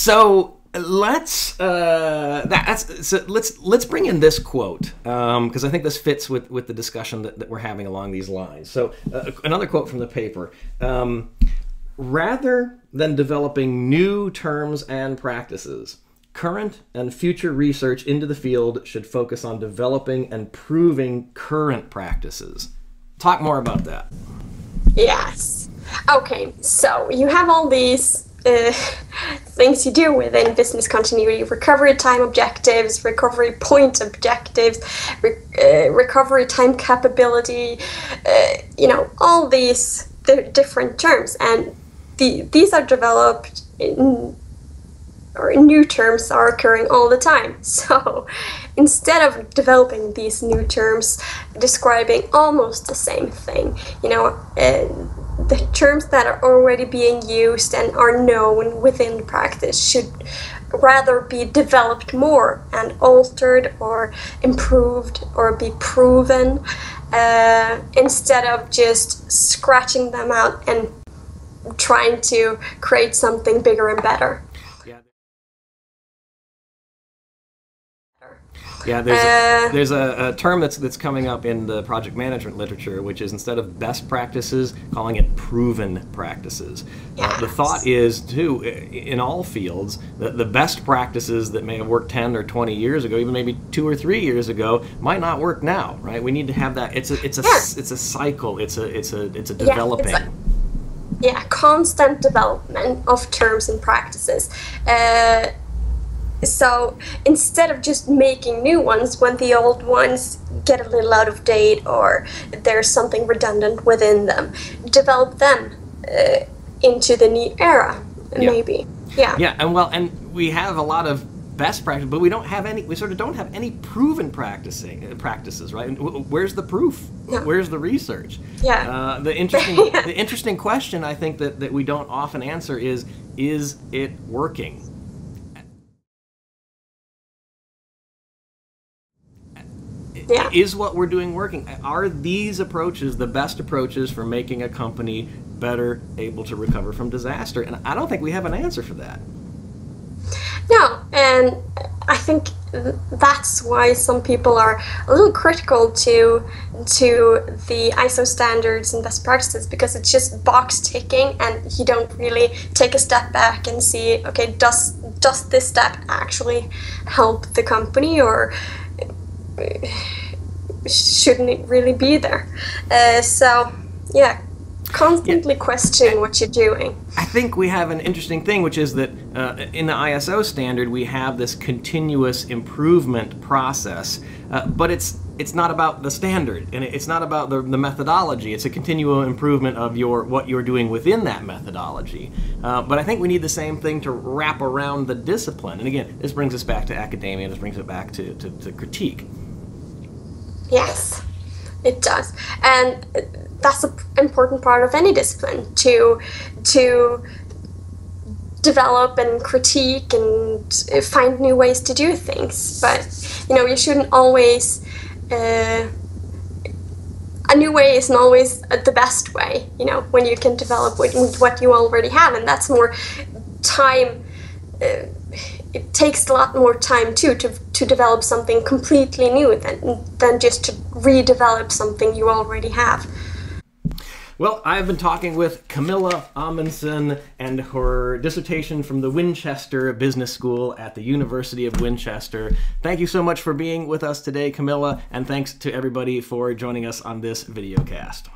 So let's let's bring in this quote because I think this fits with the discussion that we're having along these lines. So another quote from the paper: rather than developing new terms and practices, current and future research into the field should focus on developing and proving current practices. Talk more about that. Yes. Okay, so you have all these things you do within business continuity: recovery time objectives, recovery point objectives, recovery time capability, all these different terms. And these are developed or new terms are occurring all the time. So instead of developing these new terms describing almost the same thing, the terms that are already being used and are known within practice should rather be developed more and altered or improved or be proven, instead of just scratching them out and trying to create something bigger and better. Yeah, there's a term that's coming up in the project management literature, which is, instead of best practices, calling it proven practices. Yes. The thought is, too, in all fields, the best practices that may have worked 10 or 20 years ago, even maybe 2 or 3 years ago, might not work now, right? We need to have that. It's a cycle. It's a developing. Constant development of terms and practices. So instead of just making new ones when the old ones get a little out of date or there's something redundant within them, develop them into the new era, maybe. Yeah, and we have a lot of best practice, but we don't have any. We sort of don't have any proven practices, right? Where's the proof? Yeah. Where's the research? Yeah. The interesting question, I think, that we don't often answer is it working? Yeah. Is what we're doing working? Are these approaches the best approaches for making a company better able to recover from disaster? And I don't think we have an answer for that. No, and I think that's why some people are a little critical to the ISO standards and best practices, because it's just box ticking and you don't really take a step back and see, okay, does this step actually help the company, or shouldn't it really be there? Constantly question what you're doing. I think we have an interesting thing, which is that in the ISO standard we have this continuous improvement process, but it's not about the standard, and it's not about the methodology. It's a continual improvement of what you're doing within that methodology. But I think we need the same thing to wrap around the discipline. And again, this brings us back to academia. This brings it back to critique. Yes, it does. And that's an important part of any discipline, to develop and critique and find new ways to do things. But you shouldn't always a new way isn't always the best way, when you can develop with what you already have. And that's more time. It takes a lot more time too to develop something completely new than just to redevelop something you already have. Well, I've been talking with Camilla Amundsen and her dissertation from the Winchester Business School at the University of Winchester. Thank you so much for being with us today, Camilla, and thanks to everybody for joining us on this videocast.